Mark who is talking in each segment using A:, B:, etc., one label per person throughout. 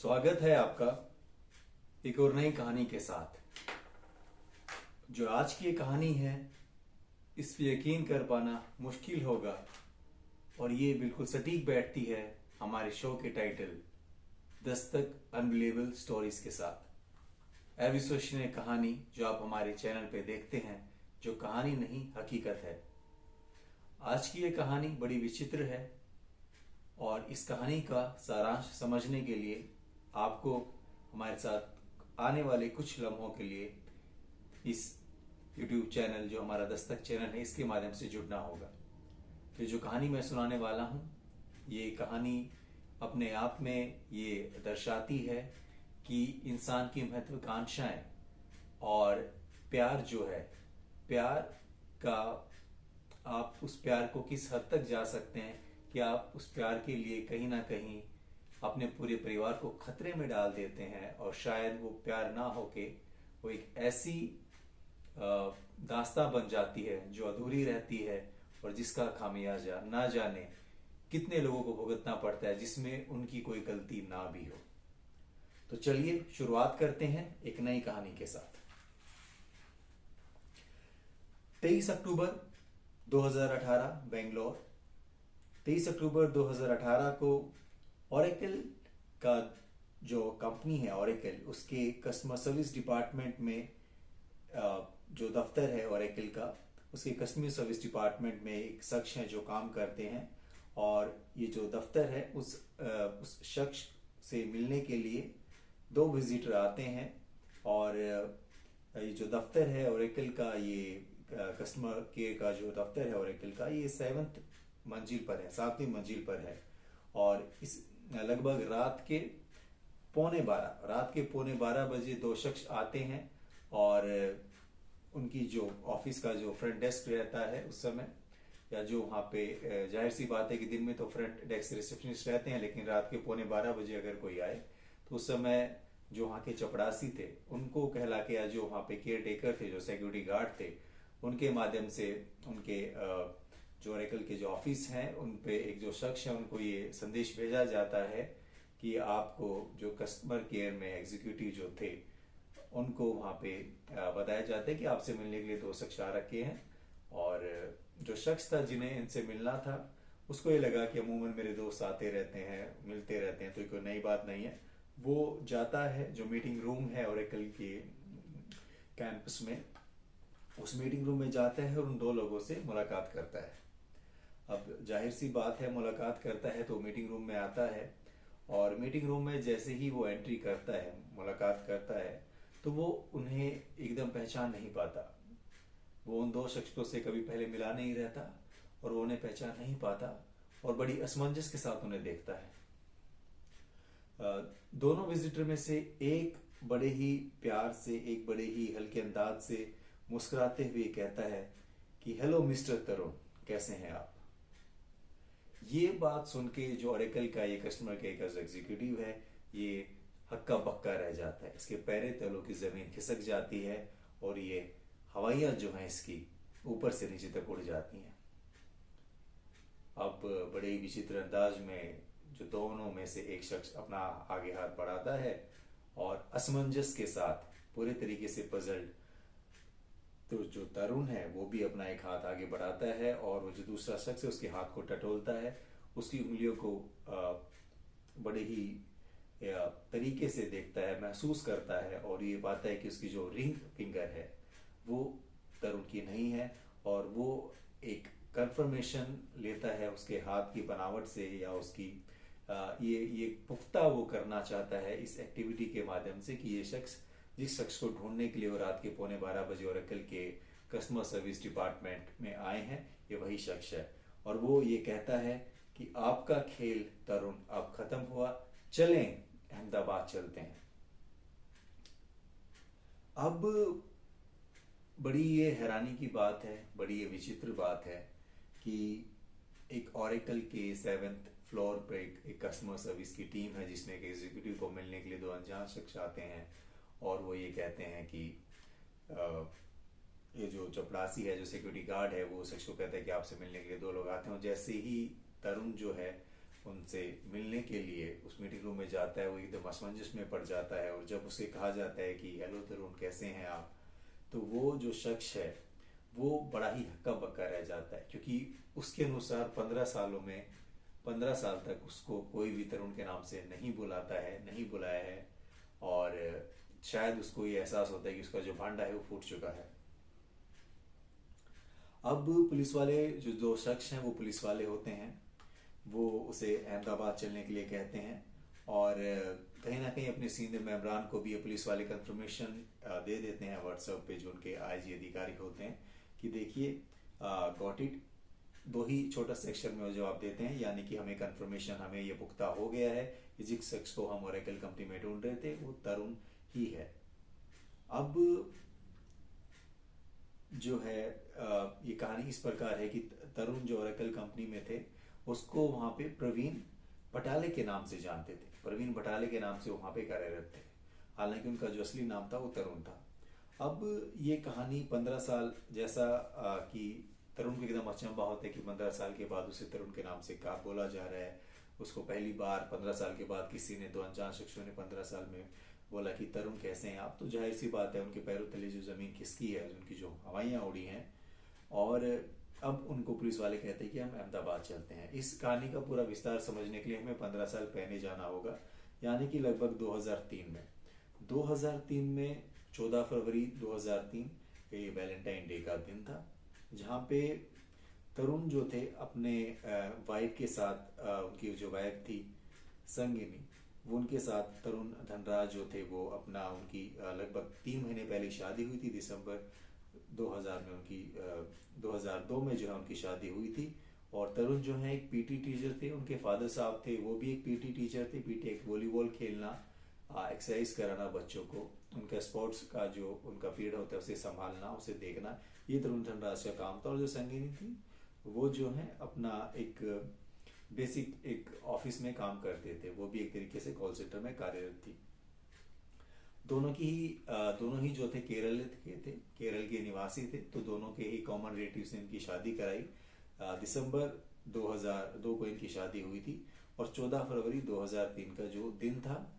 A: स्वागत है आपका एक और नई कहानी के साथ। जो आज की ये कहानी है इस पे यकीन कर पाना मुश्किल होगा और ये बिल्कुल सटीक बैठती है हमारे शो के टाइटल दस्तक अनबिलीवेबल स्टोरीज के साथ। अविश्वसनीय कहानी जो आप हमारे चैनल पे देखते हैं, जो कहानी नहीं हकीकत है। आज की ये कहानी बड़ी विचित्र है और इस कहानी का सारांश समझने के लिए आपको हमारे साथ आने वाले कुछ लम्हों के लिए इस YouTube चैनल जो हमारा दस्तक चैनल है इसके माध्यम से जुड़ना होगा। तो जो कहानी मैं सुनाने वाला हूँ, ये कहानी अपने आप में ये दर्शाती है कि इंसान की महत्वाकांक्षाएं और प्यार जो है, प्यार का आप उस प्यार को किस हद तक जा सकते हैं कि आप उस प्यार के लिए कहीं ना कहीं अपने पूरे परिवार को खतरे में डाल देते हैं और शायद वो प्यार ना होके वो एक ऐसी दास्तां बन जाती है जो अधूरी रहती है और जिसका खामियाजा ना जाने कितने लोगों को भुगतना पड़ता है जिसमें उनकी कोई गलती ना भी हो। तो चलिए शुरुआत करते हैं एक नई कहानी के साथ। 23 अक्टूबर 2018 बेंगलोर। 23 अक्टूबर 2018 को ओरेकल का जो कंपनी है ओरेकल, उसके कस्टमर सर्विस डिपार्टमेंट में जो दफ्तर है ओरेकल का, उसके कस्टमर सर्विस डिपार्टमेंट में एक शख्स है जो काम करते हैं और ये जो दफ्तर है उस शख्स से मिलने के लिए दो विजिटर आते हैं। और ये जो दफ्तर है ओरेकल का, ये कस्टमर केयर का जो दफ्तर है ओरेकल का, ये 7th मंजिल पर है, 7वीं मंजिल पर है। और इस लगभग रात के पौने 12 बजे दो शख्स आते हैं और उनकी जो ऑफिस का जो फ्रंट डेस्क रहता है उस समय, या जो वहाँ पे जाहिर सी बात है कि दिन में तो फ्रंट डेस्क रिसेप्शनिस्ट रहते हैं, लेकिन रात के पौने 12 बजे अगर कोई आए तो उस समय जो वहाँ के चपड़ासी थे उनको कहला के, या जो वहाँ पे केयर टेकर थे, जो सिक्योरिटी गार्ड थे, उनके माध्यम से उनके जो ओरेकल के जो ऑफिस हैं उन पे एक जो शख्स है उनको ये संदेश भेजा जाता है कि आपको जो कस्टमर केयर में एग्जीक्यूटिव जो थे उनको वहाँ पे बताया जाता है कि आपसे मिलने के लिए दो शख्स आ रखे हैं। और जो शख्स था जिन्हें इनसे मिलना था उसको ये लगा कि अमूमन मेरे दोस्त आते रहते हैं, मिलते रहते हैं, तो कोई नई बात नहीं है। वो जाता है जो मीटिंग रूम है ओरेकल के कैंपस में, उस मीटिंग रूम में जाता है और उन दो लोगों से मुलाकात करता है। अब जाहिर सी बात है, मुलाकात करता है तो मीटिंग रूम में आता है और मीटिंग रूम में जैसे ही वो एंट्री करता है, मुलाकात करता है, तो वो उन्हें एकदम पहचान नहीं पाता। वो उन दो शख्सों से कभी पहले मिला नहीं रहता और वो उन्हें पहचान नहीं पाता और बड़ी असमंजस के साथ उन्हें देखता है। दोनों विजिटर में से एक बड़े ही प्यार से, एक बड़े ही हल्के अंदाज से मुस्कुराते हुए कहता है कि हेलो मिस्टर तरुण, कैसे हैं आप। ये बात सुन के जो ओरेकल का ये कस्टमर केयर का एग्जीक्यूटिव है, ये हक्का बक्का रह जाता है, इसके पैरे तलों की जमीन खिसक जाती है और ये हवाइयां जो हैं इसकी ऊपर से नीचे तक उड़ जाती हैं। अब बड़े ही विचित्र अंदाज में जो दोनों में से एक शख्स अपना आगे हाथ बढ़ाता है और असमंजस के साथ, पूरे तरीके से पजल्ड, तो जो तरुण है वो भी अपना एक हाथ आगे बढ़ाता है और वो जो दूसरा शख्स है उसके हाथ को टटोलता है, उसकी उंगलियों को बड़े ही तरीके से देखता है, महसूस करता है और ये पाता है कि उसकी जो रिंग फिंगर है वो तरुण की नहीं है। और वो एक कंफर्मेशन लेता है उसके हाथ की बनावट से, या उसकी ये पुख्ता वो करना चाहता है इस एक्टिविटी के माध्यम से कि ये शख्स, जिस शख्स को ढूंढने के लिए वो रात के पौने 12 बजे ओरेकल के कस्टमर सर्विस डिपार्टमेंट में आए हैं, ये वही शख्स है। और वो ये कहता है कि आपका खेल तरुण अब खत्म हुआ, चलें अहमदाबाद चलते हैं। अब बड़ी ये हैरानी की बात है, बड़ी ये विचित्र बात है कि एक ओरेकल के 7th फ्लोर पर एक कस्टमर सर्विस की टीम है जिसमें एक एग्जीक्यूटिव को मिलने के लिए दो अनजान शख्स आते हैं और वो ये कहते हैं कि ये जो चपड़ासी है, जो सिक्योरिटी गार्ड है, वो शख्स को कहता है कि आपसे मिलने के लिए दो लोग आते हैं। और जैसे ही तरुण जो है उनसे मिलने के लिए उस मीटिंग रूम में जाता है, वो एकदम असमंजस में पड़ जाता है। और जब उसे कहा जाता है कि हेलो तरुण कैसे हैं आप, तो वो जो शख्स है वो बड़ा ही हक्का बक्का रह जाता है, क्योंकि उसके अनुसार 15 साल तक उसको कोई भी तरुण के नाम से नहीं बुलाता है, नहीं बुलाया है। और शायद उसको ये एहसास होता है कि उसका जो भांडा है वो फूट चुका है। अब पुलिस वाले, जो दो शख्स हैं वो पुलिस वाले होते हैं, वो उसे अहमदाबाद चलने के लिए कहते हैं। और कहीं ना कहीं अपने सीनियर मेम्बरान को भी ये पुलिस वाले कंफर्मेशन दे देते हैं व्हाट्सएप पे, जो उनके आईजी अधिकारी होते हैं, कि देखिए गॉट इट, दो ही छोटा सेक्शन में वो जवाब देते हैं, यानी कि हमें कंफर्मेशन, हमें ये पुख्ता हो गया है कि जिस शख्स को हम ओरेकल कंपनी में ढूंढ रहे थे वो तरुण ही है। अब जो है ये कहानी इस प्रकार है कि तरुण जो ओरेकल कंपनी में थे, उसको वहां पे प्रवीण बटाले के नाम से जानते थे। प्रवीण बटाले के नाम से वहां पे कार्यरत थे, हालांकि उनका जो असली नाम था वो तरुण था। अब ये कहानी 15 साल जैसा कि तरुण को एकदम अचंभा होता है कि 15 साल के बाद उसे तरुण के नाम से क्या बोला जा रहा है। उसको पहली बार 15 साल के बाद किसी ने, दो अनजान शख्सों ने 15 साल में बोला कि तरुण कैसे हैं आप, तो जाहिर सी बात है उनके पैरों तले जो जमीन खिसकी है, उनकी जो हवाइयाँ उड़ी हैं। और अब उनको पुलिस वाले कहते हैं कि हम अहमदाबाद चलते हैं। इस कहानी का पूरा विस्तार समझने के लिए हमें 15 साल पहले जाना होगा, यानी कि लगभग 2003 में 14 फरवरी 2003 ये वैलेंटाइन डे का दिन था, जहाँ पे तरुण जो थे अपने वाइफ के साथ, उनकी जो वाइफ थी संगिनी, वो उनके साथ तरुण धनराज जो थे वो अपना, उनकी लगभग 3 महीने पहले शादी हुई थी। दिसंबर 2000 में उनकी 2002 में जो है उनकी शादी हुई थी। और तरुण जो है एक पीटी टीचर थे, उनके फादर साहब थे वो भी एक पीटी टीचर थे। पीटी एक वॉलीबॉल खेलना, एक्सरसाइज कराना बच्चों को, उनका स्पोर्ट्स का जो उनका पीरियड होता है उसे संभालना, उसे देखना, ये तरुण धनराज का काम था। और जो संगिनी थी वो जो है अपना एक बेसिक एक ऑफिस में काम करते थे, वो भी एक तरीके से कॉल सेंटर में कार्यरत थी। दोनों ही जो थे केरल के थे, केरल के निवासी थे, तो दोनों के ही कॉमन रिलेटिव्स ने इनकी शादी कराई। दिसंबर 2002 को इनकी शादी हुई थी। और 14 फरवरी 2003 का जो दिन था,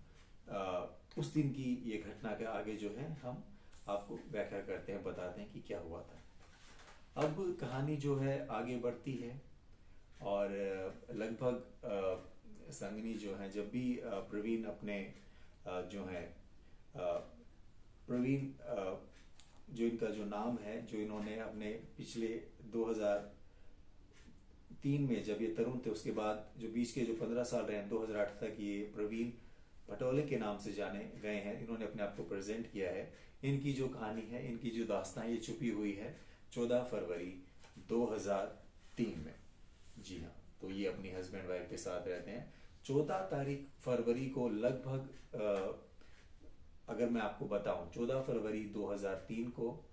A: उस दिन की ये घटना के आगे जो है हम आपको व्याख्या करते हैं, बताते हैं कि क्या हुआ था। अब कहानी जो है आगे बढ़ती है और लगभग संगनी जो है, जब भी प्रवीण अपने जो है प्रवीण जो इनका जो नाम है, जो इन्होंने अपने पिछले 2003 में जब ये तरुण थे, उसके बाद जो बीच के जो 15 साल रहे हैं 2008 तक, ये प्रवीण भटोले के नाम से जाने गए हैं। इन्होंने अपने आप को प्रेजेंट किया है। इनकी जो कहानी है, इनकी जो दास्तान, ये छुपी हुई है 14 फरवरी 2003 में। जी हाँ, तो ये अपनी हस्बैंड वाइफ के साथ रहते हैं। 14 फरवरी को लगभग अगर मैं आपको बताऊं, 14 फरवरी 2003 को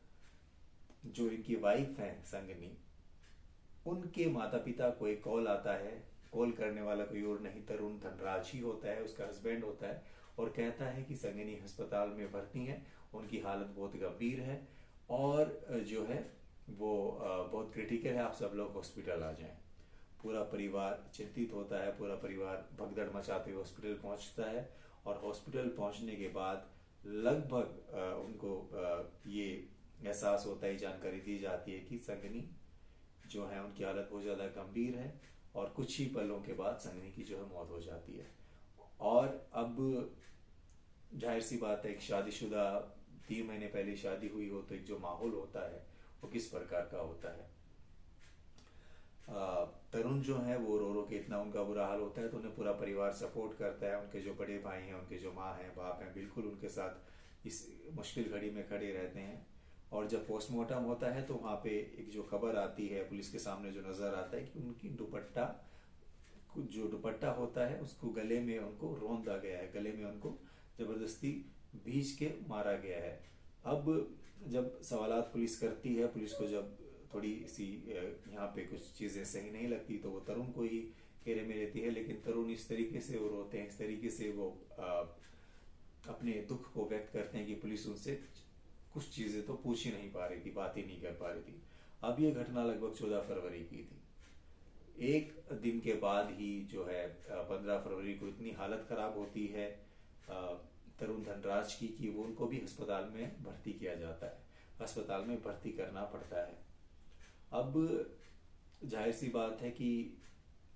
A: जो इनकी वाइफ है संगनी, उनके माता पिता को एक कॉल आता है। कॉल करने वाला कोई और नहीं, तरुण धनराज ही होता है, उसका हस्बैंड होता है, और कहता है कि संगनी अस्पताल में भर्ती है, उनकी हालत बहुत गंभीर है और जो है वो बहुत क्रिटिकल है, आप सब लोग हॉस्पिटल आ जाएं। पूरा परिवार चिंतित होता है, पूरा परिवार भगदड़ मचाते हुए हॉस्पिटल पहुंचता है। और हॉस्पिटल पहुंचने के बाद लगभग उनको ये एहसास होता है, जानकारी दी जाती है कि संगनी जो है उनकी हालत बहुत ज़्यादा गंभीर है, और कुछ ही पलों के बाद संगनी की जो है मौत हो जाती है। और अब जाहिर सी बात है, एक शादीशुदा 3 महीने पहले शादी हुई हो तो एक जो माहौल होता है वो किस प्रकार का होता है। तरुण जो है वो रो रो के इतना उनका बुरा हाल होता है, तो उन्हें पूरा परिवार सपोर्ट करता है। उनके जो बड़े भाई हैं, उनके जो माँ हैं, बाप हैं, बिल्कुल उनके साथ इस मुश्किल घड़ी में खड़े रहते हैं। और जब पोस्टमार्टम होता है तो वहाँ पे एक जो खबर आती है पुलिस के सामने, जो नजर आता है कि उनकी जो दुपट्टा होता है उसको गले में उनको रौंदा गया है, गले में उनको जबरदस्ती भींच के मारा गया है। अब जब सवालात पुलिस करती है, पुलिस को जब थोड़ी सी यहाँ पे कुछ चीजें सही नहीं लगती, तो वो तरुण को ही घेरे में लेती है। लेकिन तरुण इस तरीके से वो रोते हैं, इस तरीके से वो अपने दुख को व्यक्त करते हैं कि पुलिस उनसे कुछ चीजें तो पूछ ही नहीं पा रही थी, बात ही नहीं कर पा रही थी। अब ये घटना लगभग 14 फरवरी की थी। एक दिन के बाद ही जो है 15 फरवरी को इतनी हालत खराब होती है तरुण धनराज की कि वो उनको भी अस्पताल में भर्ती किया जाता है, अस्पताल में भर्ती करना पड़ता है। अब जाहिर सी बात है कि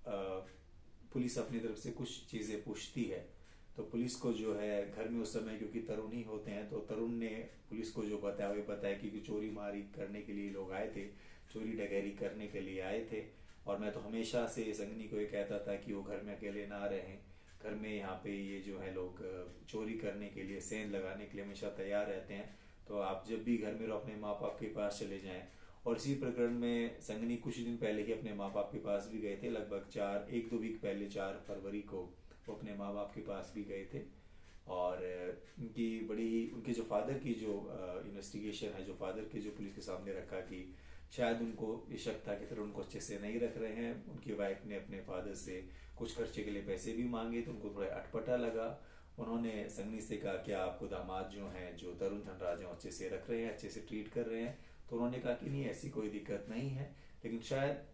A: पुलिस अपनी तरफ से कुछ चीज़ें पूछती है, तो पुलिस को जो है घर में उस समय क्योंकि तरुण ही होते हैं, तो तरुण ने पुलिस को जो बताया वो बताया कि चोरी मारी करने के लिए लोग आए थे, चोरी डकैती करने के लिए आए थे, और मैं तो हमेशा से संगनी को ये कहता था कि वो घर में अकेले ना रहें, घर में यहाँ पे ये जो है लोग चोरी करने के लिए सेंध लगाने के लिए हमेशा तैयार रहते हैं, तो आप जब भी घर में रहो अपने माँ बाप के पास चले जाएं। और इसी प्रकरण में संगनी कुछ दिन पहले ही अपने माँ बाप के पास भी गए थे, लगभग 1-2 वीक पहले 4 फरवरी को वो अपने माँ बाप के पास भी गए थे। और उनकी बड़ी उनके जो फादर की जो इन्वेस्टिगेशन है, जो फादर के जो पुलिस के सामने रखा कि शायद उनको ये शक था कि उनको अच्छे से नहीं रख रहे हैं। उनकी वाइफ ने अपने फादर से कुछ खर्चे के लिए पैसे भी मांगे तो उनको थोड़ा अटपटा लगा। उन्होंने संगनी से कहा कि आपको दामाद जो हैं, जो तरुण धनराज हैं, अच्छे से रख रहे हैं, अच्छे से ट्रीट कर रहे हैं? तो उन्होंने कहा कि नहीं, ऐसी कोई दिक्कत नहीं है, लेकिन शायद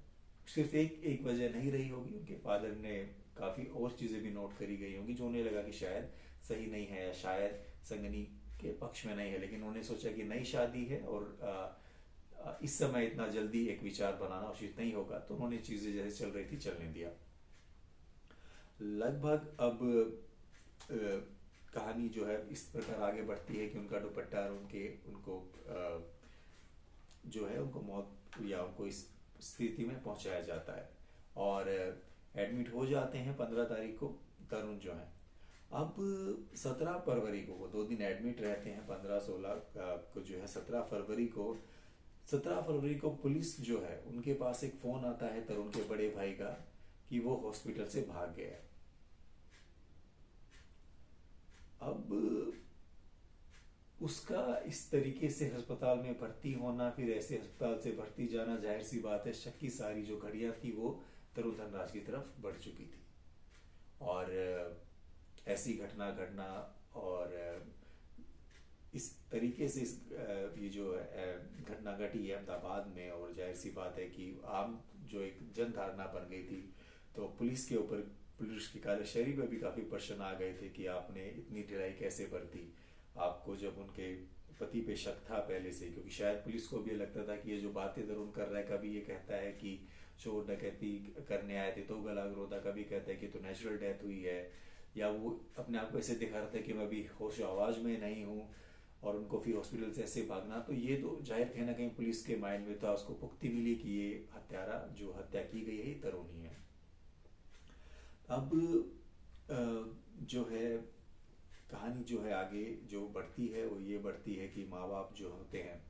A: सिर्फ एक वजह नहीं रही होगी, उनके फादर ने काफ़ी और चीज़ें भी नोट करी गई होंगी जो उन्हें लगा कि शायद सही नहीं है या शायद संगनी के पक्ष में नहीं है। लेकिन उन्होंने सोचा कि नई शादी है और इस समय इतना जल्दी एक विचार बनाना उचित नहीं होगा, तो उन्होंने चीज़ें जैसे चल रही थी चलने दिया। लगभग अब कहानी जो है इस प्रकार आगे बढ़ती है कि उनका दुपट्टा और उनको जो है उनको मौत या उनको इस स्थिति में पहुंचाया जाता है और एडमिट हो जाते हैं 15 तारीख को तरुण जो है। अब 17 फरवरी को वो 2 दिन एडमिट रहते हैं, 15-16 को जो है 17 फरवरी को पुलिस जो है उनके पास एक फोन आता है तरुण के बड़े भाई का कि वो हॉस्पिटल से भाग गया। अब उसका इस तरीके से अस्पताल में भर्ती होना, फिर ऐसे अस्पताल से भर्ती जाना, जाहिर सी बात है शक की सारी जो घड़ियां थी वो तरुण धनराज की तरफ बढ़ चुकी थी। और ऐसी घटना घटना और इस तरीके से ये जो घटना घटी है अहमदाबाद में, और जाहिर सी बात है कि आम जो एक जन धारणा बन गई थी, तो पुलिस के ऊपर, पुलिस की कार्यशैली पर भी काफ़ी प्रश्न आ गए थे कि आपने इतनी ढिलाई कैसे बरती। आपको जब उनके पति पे शक था पहले से, क्योंकि शायद पुलिस को भी लगता था कि ये जो बातें तरुण कर रहा है, कभी ये कहता है कि चोर डकैती करने आए थे तो गला रोधा, कभी कहता है कि तो नेचुरल डेथ हुई है, या वो अपने आप को ऐसे दिखा रहा था कि मैं अभी होश आवाज में नहीं हूँ, और उनको फिर हॉस्पिटल से ऐसे भागना, तो ये तो जाहिर कहीं ना कहीं पुलिस के माइंड में था, उसको पुख्ती मिली कि ये हत्यारा जो हत्या की गई है तरुण ही है। अब जो है कहानी जो है आगे जो बढ़ती है वो ये बढ़ती है कि माँ बाप जो होते हैं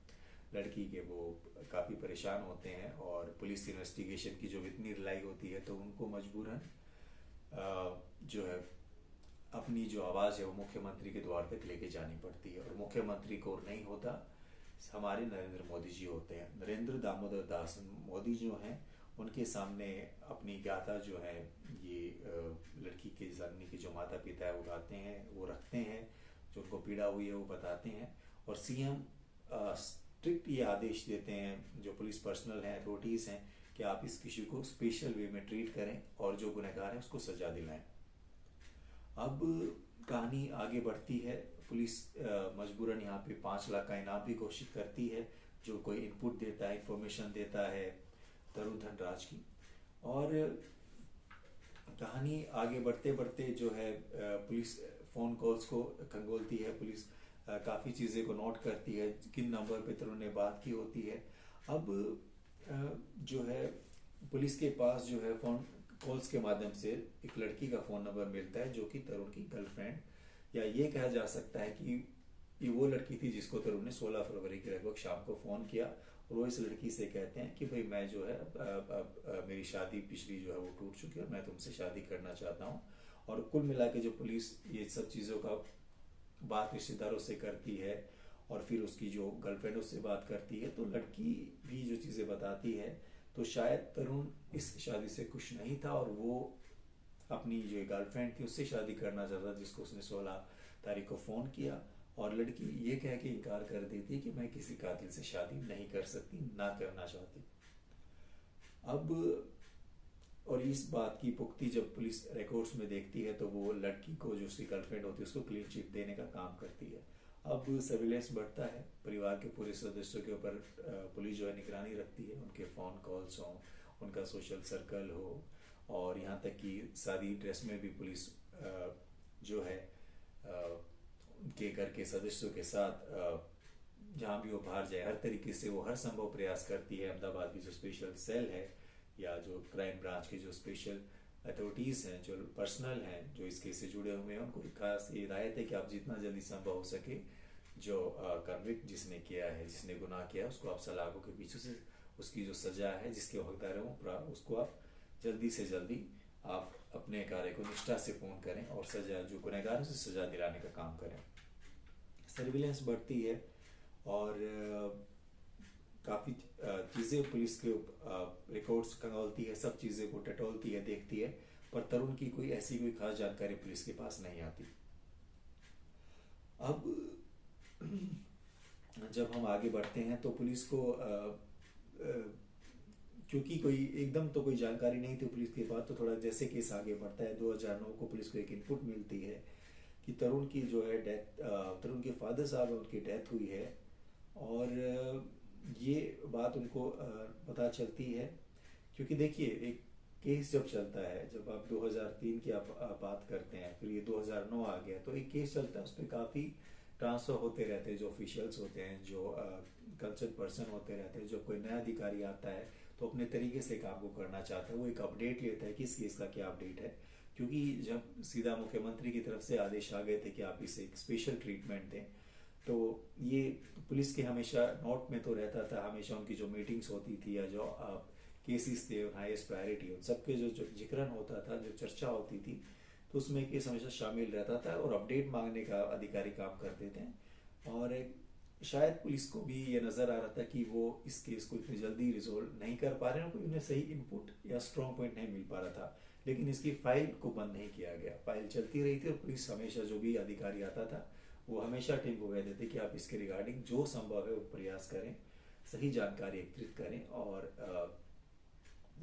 A: लड़की के वो काफ़ी परेशान होते हैं, और पुलिस इन्वेस्टिगेशन की जो इतनी ढिलाई होती है तो उनको मजबूरन जो है अपनी जो आवाज़ है वो मुख्यमंत्री के द्वार तक लेके जानी पड़ती है। और मुख्यमंत्री को नहीं होता, हमारे नरेंद्र मोदी जी होते हैं। नरेंद्र दामोदर दास मोदी जो हैं उनके सामने अपनी गाथा जो है ये लड़की के जानने के जो माता पिता है वो आते हैं, वो रखते हैं, जो उनको पीड़ा हुई है वो बताते हैं, और सीएम स्ट्रिक्ट ये आदेश देते हैं जो पुलिस पर्सनल हैं, अथॉरिटीज़ हैं, कि आप इस इशू को स्पेशल वे में ट्रीट करें और जो गुनहगार है उसको सजा दिलाएं। अब कहानी आगे बढ़ती है, पुलिस मजबूरन यहाँ पे 5 लाख का इनाम भी घोषित करती है जो कोई इनपुट देता है, इंफॉर्मेशन देता है तरुण धनराज की। और कहानी आगे बढ़ते बढ़ते जो है पुलिस फ़ोन कॉल्स को खंगोलती है, पुलिस काफ़ी चीज़ें को नोट करती है, किन नंबर पे तरुण ने बात की होती है। अब जो है पुलिस के पास जो है फ़ोन कॉल्स के माध्यम से एक लड़की का फ़ोन नंबर मिलता है जो कि तरुण की गर्लफ्रेंड, या ये कहा जा सकता है कि ये वो लड़की थी जिसको तरुण ने 16 फरवरी के लगभग शाम को फ़ोन किया, और वो इस लड़की से कहते हैं कि भाई मैं जो है अब मेरी शादी पिछली जो है वो टूट चुकी है, मैं तुमसे शादी करना चाहता हूँ। और कुल मिला के जो पुलिस ये सब चीज़ों का बात रिश्तेदारों से करती है और फिर उसकी जो गर्लफ्रेंड उससे बात करती है, तो लड़की भी जो चीज़ें बताती है, तो शायद तरुण इस शादी से खुश नहीं था और वो अपनी जो गर्लफ्रेंड थी उससे शादी करना चाहता, जिसको उसने 16 तारीख को फ़ोन किया, और लड़की ये कह के इनकार कर देती कि मैं किसी कातिल से शादी नहीं कर सकती, ना करना चाहती। अब और इस बात की पुख्ती जब पुलिस रिकॉर्ड्स में देखती है तो वो लड़की को जो उसकी गर्लफ्रेंड होती है उसको क्लीन चिट देने का काम करती है। अब सर्विलेंस बढ़ता है, परिवार के पूरे सदस्यों के ऊपर पुलिस जो है निगरानी रखती है, उनके फ़ोन कॉल्स हों, उनका सोशल सर्कल हो, और यहाँ तक कि सादी ड्रेस में भी पुलिस जो है उनके घर के सदस्यों के साथ जहाँ भी वो बाहर जाए हर तरीके से वो हर संभव प्रयास करती है। अहमदाबाद की जो स्पेशल सेल है या जो क्राइम ब्रांच के जो स्पेशल अथॉरिटीज़ हैं, जो पर्सनल हैं जो इस केस से जुड़े हुए हैं, उनको खास ये हिदायत है कि आप जितना जल्दी संभव हो सके जो कन्विक्ट जिसने किया है, जिसने गुनाह किया है, उसको आप सलाखों के पीछे से उसकी जो सजा है, जिसके हकदार हैं उसको आप जल्दी से जल्दी आप अपने कार्य को निष्ठा से पूर्ण करें और सजा जो गुनहगार है उसे सजा दिलाने का काम करें। सर्विलेंस बढ़ती है और काफ़ी चीज़ें पुलिस के रिकॉर्ड्स खंगालती है, सब चीज़ें को टटोलती है, देखती है, पर तरुण की कोई ऐसी कोई खास जानकारी पुलिस के पास नहीं आती। अब जब हम आगे बढ़ते हैं तो पुलिस को क्योंकि कोई एकदम तो कोई जानकारी नहीं थी पुलिस के पास, तो थोड़ा जैसे केस आगे बढ़ता है 2009 को पुलिस को एक इनपुट मिलती है कि तरुण की जो है डेथ, तरुण के फादर साहब है उनकी डेथ हुई है, और ये बात उनको पता चलती है क्योंकि देखिए एक केस जब चलता है, जब आप 2003 की आप बात करते हैं, फिर ये 2009 आ गया, तो एक केस चलता है, उस पर काफ़ी ट्रांसफ़र होते रहते हैं, जो ऑफिशियल्स होते हैं, जो कंसर्न पर्सन होते रहते हैं, जब कोई नया अधिकारी आता है तो अपने तरीके से काम को करना चाहता है, वो एक अपडेट लेता है कि इस केस का क्या अपडेट है, क्योंकि जब सीधा मुख्यमंत्री की तरफ से आदेश आ गए थे कि आप इसे एक स्पेशल ट्रीटमेंट दें, तो ये पुलिस के हमेशा नोट में तो रहता था, हमेशा उनकी जो मीटिंग्स होती थी या जो केसेस थे हाईएस्ट प्रायोरिटी उन सबके जो जिक्र होता था, जो चर्चा होती थी, तो उसमें केस हमेशा शामिल रहता था और अपडेट मांगने का अधिकारी काम करते थे। और शायद पुलिस को भी ये नज़र आ रहा था कि वो इस केस को इतनी जल्दी रिजोल्व नहीं कर पा रहे हैं, कोई उन्हें सही इनपुट या स्ट्रॉन्ग पॉइंट नहीं मिल पा रहा था, लेकिन इसकी फाइल को बंद नहीं किया गया, फाइल चलती रही थी और पुलिस हमेशा जो भी अधिकारी आता था वो हमेशा टीम को कहते थे कि आप इसके रिगार्डिंग जो संभव है वो प्रयास करें, सही जानकारी एकत्रित करें और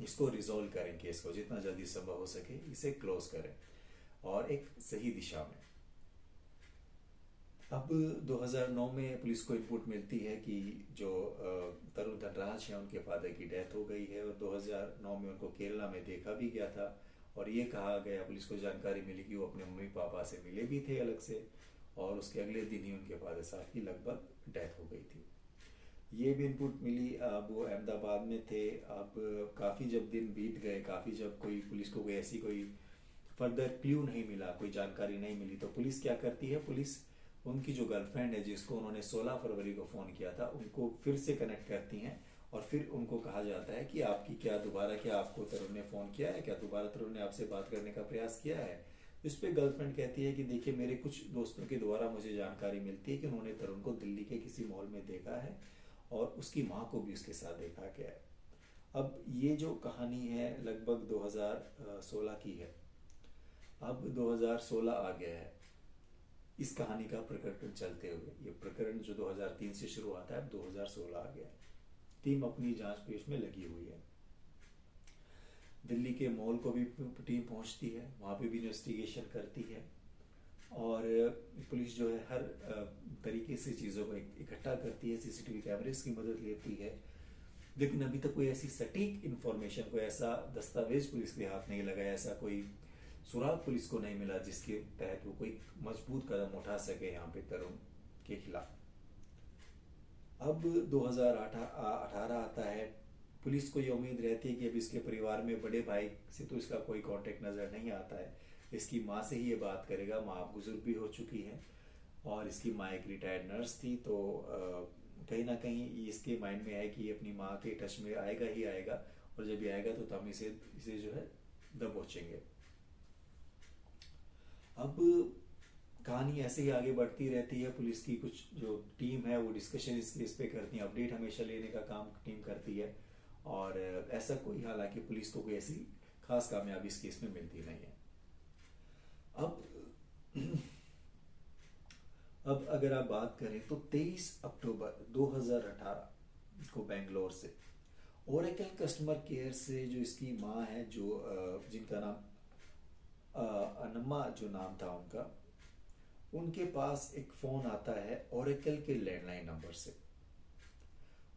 A: इसको रिजोल्व करें, केस को जितना जल्दी संभव हो सके इसे क्लोज करें और एक सही दिशा में। अब 2009 में पुलिस को इनपुट मिलती है कि जो तरुण धनराज हैं उनके फादर की डेथ हो गई है और 2009 में उनको केरला में देखा भी गया था, और ये कहा गया, पुलिस को जानकारी मिली कि वो अपने मम्मी पापा से मिले भी थे अलग से, और उसके अगले दिन ही उनके फादर साहब की लगभग डेथ हो गई थी। ये भी इनपुट मिली। अब वो अहमदाबाद में थे, अब काफ़ी जब दिन बीत गए, काफ़ी जब कोई पुलिस को कोई ऐसी कोई फर्दर क्ल्यू नहीं मिला, कोई जानकारी नहीं मिली, तो पुलिस क्या करती है, पुलिस उनकी जो गर्लफ्रेंड है जिसको उन्होंने 16 फरवरी को फ़ोन किया था उनको फिर से कनेक्ट करती हैं और फिर उनको कहा जाता है कि आपकी क्या आपको तरुण ने फ़ोन किया है, क्या दोबारा तरुण ने आपसे बात करने का प्रयास किया है। इस पर गर्लफ्रेंड कहती है कि देखिए मेरे कुछ दोस्तों के द्वारा मुझे जानकारी मिलती है कि उन्होंने तरुण को दिल्ली के किसी मॉल में देखा है और उसकी माँ को भी उसके साथ देखा गया है। अब ये जो कहानी है लगभग 2016 की है, अब 2016 आ गया है, इस कहानी का प्रकरण चलते हुए ये प्रकरण जो 2003 से शुरू आता है अब 2016 आ गया। टीम अपनी जांच पेश में लगी हुई है, दिल्ली के मॉल को भी टीम पहुंचती है, वहां पे भी इन्वेस्टिगेशन करती है और पुलिस जो है हर तरीके से चीज़ों को इकट्ठा करती है, सीसीटीवी कैमरेस की मदद लेती है, लेकिन अभी तक कोई ऐसी सटीक इन्फॉर्मेशन, कोई ऐसा दस्तावेज पुलिस के हाथ नहीं लगा, ऐसा कोई सुराग पुलिस को नहीं मिला जिसके तहत वो कोई मजबूत कदम उठा सके यहाँ पे तरुण के खिलाफ। अब 2018 आता है, पुलिस को ये उम्मीद रहती है कि अब इसके परिवार में बड़े भाई से तो इसका कोई कांटेक्ट नज़र नहीं आता है, इसकी माँ से ही ये बात करेगा। माँ अब बुजुर्ग भी हो चुकी हैं और इसकी माँ एक रिटायर्ड नर्स थी, तो कहीं ना कहीं इसके माइंड में है कि ये अपनी माँ के टच में आएगा ही आएगा, और जब ये आएगा तो हम इसे जो है दबोचेंगे। अब कहानी ऐसे ही आगे बढ़ती रहती है, पुलिस की कुछ जो टीम है वो डिस्कशन इस केस पे करती है, अपडेट हमेशा लेने का काम टीम करती है, और ऐसा कोई हालांकि पुलिस को कोई ऐसी खास कामयाबी इस केस में मिलती नहीं है। अब अगर आप बात करें तो 23 अक्टूबर 2018 को बेंगलोर से ओरेकल कस्टमर केयर से जो इसकी माँ है, जो जिनका नाम अनम्मा जो नाम था उनका, उनके पास एक फ़ोन आता है ओरेकल के लैंडलाइन नंबर से।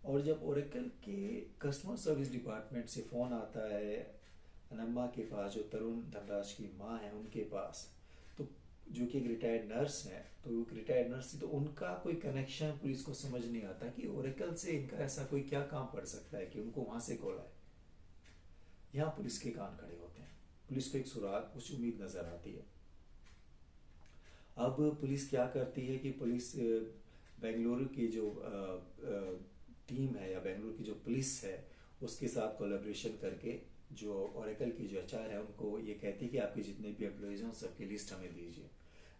A: और जब ओरेकल के कस्टमर सर्विस डिपार्टमेंट से फ़ोन आता है अनम्मा के पास, जो तरुण धनराज की माँ है उनके पास, तो जो कि एक रिटायर्ड नर्स है, तो एक रिटायर्ड नर्स थी, तो उनका कोई कनेक्शन पुलिस को समझ नहीं आता कि ओरेकल से इनका ऐसा कोई क्या काम पड़ सकता है कि उनको वहाँ से कॉल आए। यहाँ पुलिस के कान खड़े होते हैं, पुलिस को एक सुराग, कुछ उम्मीद नजर आती है। अब पुलिस क्या करती है कि पुलिस बेंगलुरु की जो टीम है या बेंगलुरु की जो पुलिस है उसके साथ कोलैबोरेशन करके जो ओरेकल की जो एचआर है उनको ये कहती है कि आपके जितने भी एम्प्लॉयज हैं सबकी लिस्ट हमें दीजिए।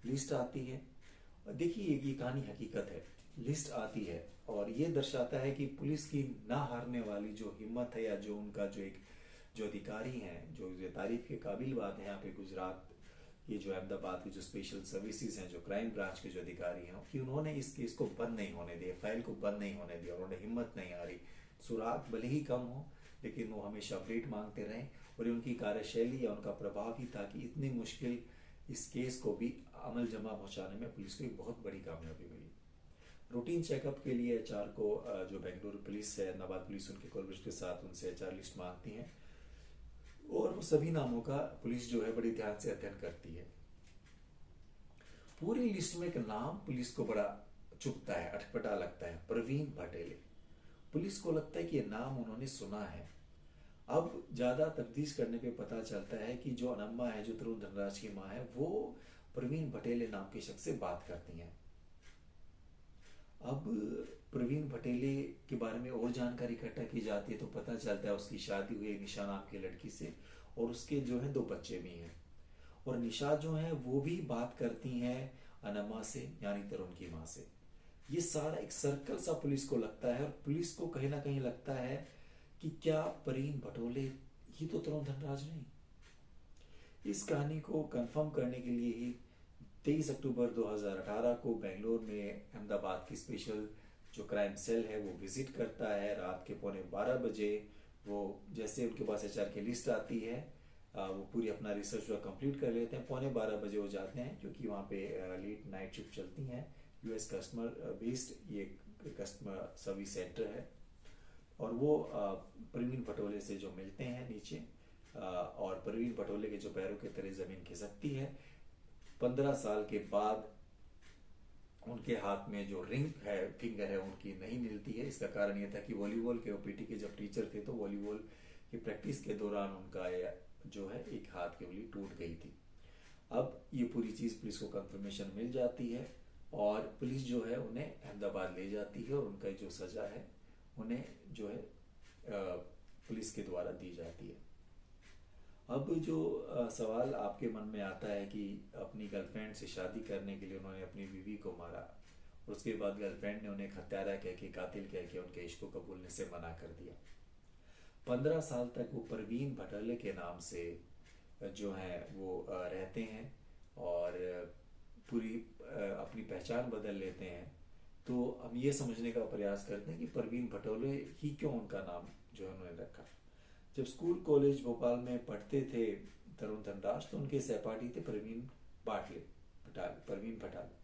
A: लिस्ट आती है। देखिए ये कहानी हकीकत है। लिस्ट आती है और ये दर्शाता है कि पुलिस की ना हारने वाली जो हिम्मत है, या जो उनका जो एक जो अधिकारी हैं, जो ये तारीफ के काबिल बात है यहाँ पे गुजरात, ये जो अहमदाबाद की जो स्पेशल सर्विसेज हैं, जो क्राइम ब्रांच के जो अधिकारी हैं, कि उन्होंने इस केस को बंद नहीं होने दिया, फाइल को बंद नहीं होने दिया, उन्होंने हिम्मत नहीं हारी। सुराग भले ही कम हो लेकिन वो हमेशा अपडेट मांगते रहे, और ये उनकी कार्यशैली या उनका प्रभाव ही था कि इतनी मुश्किल इस केस को भी अमल जमा पहुंचाने में पुलिस को एक बहुत बड़ी कामयाबी मिली। रूटीन चेकअप के लिए एचआर को जो बेंगलुरु पुलिस है, अहमदाबाद पुलिस उनके कोलब्रिज के साथ उनसे एचआर लिस्ट मांगती है, और वो सभी नामों का पुलिस जो है बड़ी ध्यान से अध्ययन करती है। पूरी लिस्ट में एक नाम पुलिस को बड़ा चुभता है, अटपटा लगता है, प्रवीण भटेले। पुलिस को लगता है कि ये नाम उन्होंने सुना है। अब ज्यादा तफ्तीश करने पे पता चलता है कि जो अनम्मा है, जो तरुण धनराज की माँ है, वो प्रवीण भटेले नाम के शख्स से बात करती हैं। अब प्रवीण भटेले के बारे में और जानकारी इकट्ठा की जाती है तो पता चलता है उसकी शादी हुई है निशा नाम की लड़की से, और उसके जो है 2 बच्चे भी हैं। और निशा जो है वो भी बात करती हैं अनम्मा से, यानी तरुण की माँ से। ये सारा एक सर्कल सा पुलिस को लगता है, और पुलिस को कहीं ना कहीं लगता है कि क्या प्रवीण भटोले ही तो तरुण धनराज नहीं। इस कहानी को कंफर्म करने के लिए ही 23 अक्टूबर 2018 को बेंगलोर में अहमदाबाद की स्पेशल जो क्राइम सेल है वो विजिट करता है। रात के 11:15 बजे वो, जैसे उनके पास एचआर की लिस्ट आती है, वो पूरी अपना रिसर्च जो कंप्लीट कर लेते हैं। 11:15 बजे वो जाते हैं, क्योंकि वहाँ पे लेट नाइट शिफ्ट चलती हैं। यूएस कस्टमर बेस्ड ये कस्टमर सर्विस सेंटर है, और वो प्रवीण भटोले से जो मिलते हैं नीचे, और प्रवीण भटोले के जो पैरों के तले जमीन खिसकती है। 15 साल के बाद उनके हाथ में जो रिंग है, फिंगर है, उनकी नहीं मिलती है। इसका कारण यह था कि वॉलीबॉल के ओपीटी के जब टीचर थे तो वॉलीबॉल की प्रैक्टिस के दौरान उनका जो है एक हाथ की उंगली टूट गई थी। अब ये पूरी चीज पुलिस को कंफर्मेशन मिल जाती है, और पुलिस जो है उन्हें अहमदाबाद ले जाती है, और उनका जो सजा है उन्हें जो है पुलिस के द्वारा दी जाती है। अब जो सवाल आपके मन में आता है कि अपनी गर्लफ्रेंड से शादी करने के लिए उन्होंने अपनी बीवी को मारा, और उसके बाद गर्लफ्रेंड ने उन्हें हत्यारा कह के, कातिल कह के उनके इश्क को कबूलने से मना कर दिया। 15 साल तक वो प्रवीण भटोले के नाम से जो है वो रहते हैं, और पूरी अपनी पहचान बदल लेते हैं। तो हम ये समझने का प्रयास करते हैं कि प्रवीण भटोले ही क्यों उनका नाम जो है उन्होंने रखा। जब स्कूल कॉलेज भोपाल में पढ़ते थे तरुण धनराज, तो उनके सहपाठी थे प्रवीण भटाले।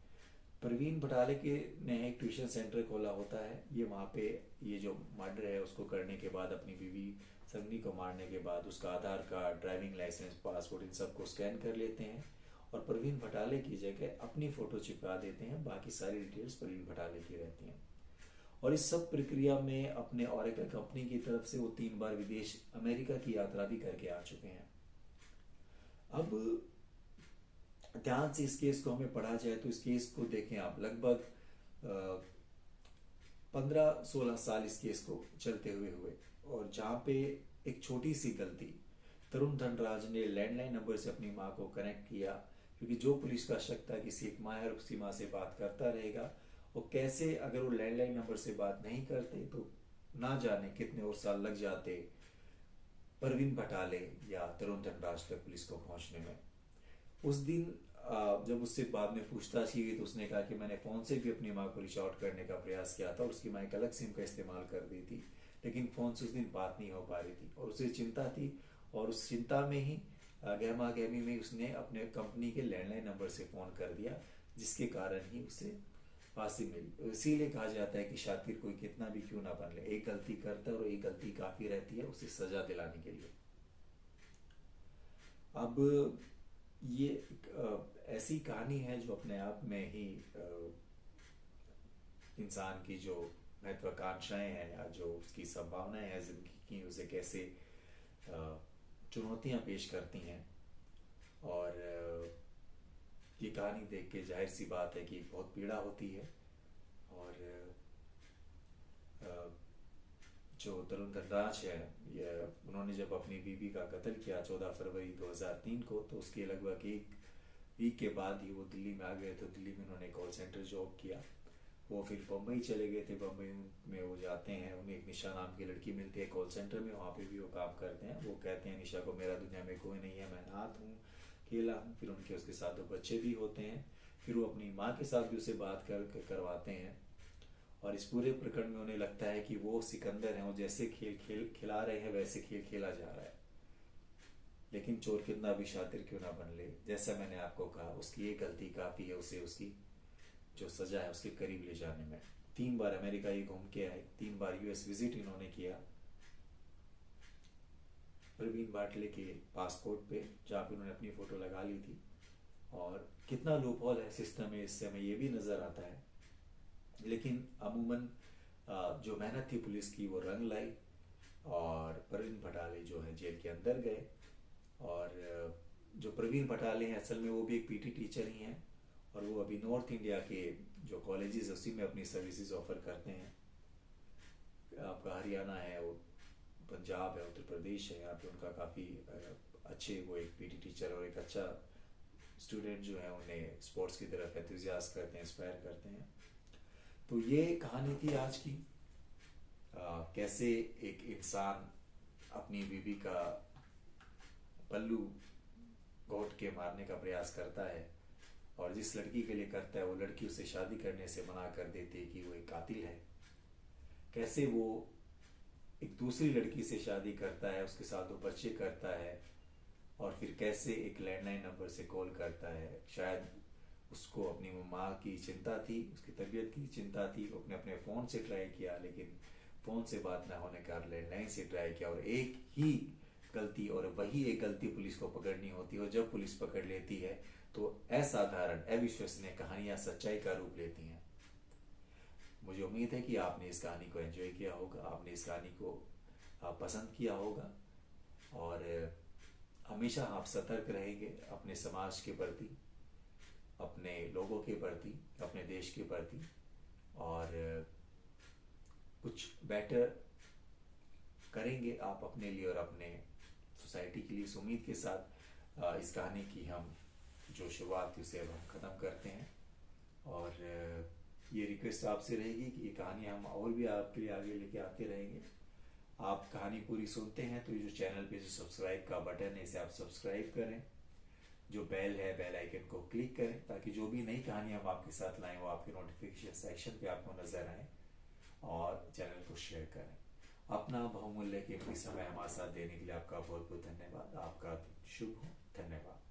A: प्रवीण भटाले के ने एक ट्यूशन सेंटर खोला होता है। ये वहाँ पे ये जो मर्डर है उसको करने के बाद, अपनी बीवी संगनी को मारने के बाद, उसका आधार कार्ड, ड्राइविंग लाइसेंस, पासपोर्ट, इन सबको स्कैन कर लेते हैं, और प्रवीण भटाले की जगह अपनी फोटो चिपका देते हैं। बाकी सारी डिटेल्स प्रवीण भटाले की रहती हैं। और इस सब प्रक्रिया में अपने ओरेकल कंपनी की तरफ से वो 3 बार विदेश अमेरिका की यात्रा भी करके आ चुके हैं। अब ध्यान से इस केस को हमें पढ़ा जाए तो इस केस को देखें आप, लगभग 15-16 साल इस केस को चलते हुए, और जहाँ पे एक छोटी सी गलती, तरुण धनराज ने लैंडलाइन नंबर से अपनी माँ को कनेक्ट किया, क्योंकि जो पुलिस का शक था किसी एक माँ है और उसकी माँ से बात करता रहेगा, और कैसे अगर वो लैंडलाइन नंबर से बात नहीं करते तो ना जाने कितने और साल लग जाते प्रवीण भटाले या तरुण धनराज तक पुलिस को पहुंचने में। उस दिन जब उससे बाद में पूछताछ की गई तो उसने कहा कि मैंने फोन से भी अपनी माँ को रीच आउट करने का प्रयास किया था, और उसकी माँ एक अलग सिम का इस्तेमाल कर दी थी, लेकिन फोन से उस दिन बात नहीं हो पा रही थी और उसे चिंता थी। और उस चिंता में ही गहमा गहमी में उसने अपने कंपनी के लैंडलाइन नंबर से फोन कर दिया, जिसके कारण ही उसे फांसी मिली। इसीलिए कहा जाता है कि शातिर कोई कितना भी क्यों ना बन ले, एक गलती करता है और एक गलती काफी रहती है उसे सजा दिलाने के लिए। अब ये ऐसी कहानी है जो अपने आप में ही इंसान की जो महत्वाकांक्षाएं हैं या जो उसकी संभावनाएं हैं जिंदगी की, उसे कैसे चुनौतियां पेश करती हैं। और ये कहानी देख के जाहिर सी बात है कि बहुत पीड़ा होती है। और जो तरुण धनराज है, ये उन्होंने जब अपनी बीवी का कत्ल किया 14 फरवरी 2003 को, तो उसके लगभग एक वीक के बाद ही वो दिल्ली में आ गए। तो दिल्ली में उन्होंने कॉल सेंटर जॉब किया। वो फिर बम्बई चले गए थे। बम्बई में वो जाते हैं, उन्हें एक निशा नाम की लड़की मिलती है कॉल सेंटर में, वहाँ पे भी वो काम करते हैं। वो कहते हैं निशा को, मेरा दुनिया में कोई नहीं है, मैं अनाथ हूँ, अकेला हूँ। फिर उनके उसके साथ 2 बच्चे भी होते हैं। फिर वो अपनी माँ के साथ भी उसे बात करवाते हैं। और इस पूरे प्रकरण में उन्हें लगता है कि वो सिकंदर हैं, वो जैसे खेल खिला रहे हैं वैसे खेल खेला जा रहा है। लेकिन चोर कितना भी शातिर क्यों ना बन ले, जैसा मैंने आपको कहा, उसकी एक गलती काफी है उसे उसकी जो सजा है उसके करीब ले जाने में। 3 बार अमेरिका ये घूम के आए, 3 बार यूएस विजिट इन्होंने किया प्रवीण बाटले के पासपोर्ट पे, जहाँ पे उन्होंने अपनी फोटो लगा ली थी। और कितना लूपहोल है सिस्टम में, इससे हमें ये भी नजर आता है। लेकिन अमूमन जो मेहनत थी पुलिस की वो रंग लाई और प्रवीण भटाले जो है जेल के अंदर गए। और जो प्रवीण भटाले हैं असल में वो भी एक पीटी टीचर ही हैं और वो अभी नॉर्थ इंडिया के जो कॉलेजेस उसी में अपनी सर्विसेज ऑफर करते हैं। आपका हरियाणा है, वो पंजाब है, उत्तर प्रदेश है, यहाँ पे उनका काफ़ी अच्छे वो एक पीटी टीचर और एक अच्छा स्टूडेंट जो है उन्हें स्पोर्ट्स की तरफ एंथुजियास्ट करते हैं, इंस्पायर करते हैं। तो ये कहानी थी आज की। कैसे एक इंसान अपनी बीवी का पल्लू घोट के मारने का प्रयास करता है और जिस लड़की के लिए करता है वो लड़की उसे शादी करने से मना कर देती है कि वो एक कातिल है। कैसे वो एक दूसरी लड़की से शादी करता है, उसके साथ 2 बच्चे करता है और फिर कैसे एक लैंडलाइन नंबर से कॉल करता है। शायद उसको अपनी माँ की चिंता थी, उसकी तबीयत की चिंता थी। उसने अपने फ़ोन से ट्राई किया लेकिन फ़ोन से बात ना होने का लैंडलाइन से ट्राई किया और एक ही गलती और वही एक गलती पुलिस को पकड़नी होती है। और जब पुलिस पकड़ लेती है तो असाधारण अविश्वसनीय कहानियां सच्चाई का रूप लेती हैं। मुझे उम्मीद है कि आपने इस कहानी को एंजॉय किया होगा, आपने इस कहानी को पसंद किया होगा और हमेशा आप सतर्क रहेंगे अपने समाज के प्रति, अपने लोगों के प्रति, अपने देश के प्रति और कुछ बेटर करेंगे आप अपने लिए और अपने सोसाइटी के लिए। इस उम्मीद के साथ इस कहानी की हम जो शुरुआत थी उसे अब हम ख़त्म करते हैं। और ये रिक्वेस्ट आपसे रहेगी कि ये कहानी हम और भी आपके लिए आगे लेके आते रहेंगे। आप कहानी पूरी सुनते हैं तो ये जो चैनल पे जो सब्सक्राइब का बटन है इसे आप सब्सक्राइब करें, जो बेल है बेल आइकन को क्लिक करें ताकि जो भी नई कहानी हम आपके साथ लाएं वो आपके नोटिफिकेशन सेक्शन पे आपको नजर आए। और चैनल को शेयर करें। अपना बहुमूल्य कीमती समय हमारे साथ देने के लिए आपका बहुत बहुत धन्यवाद। आपका दिन शुभ हो। धन्यवाद।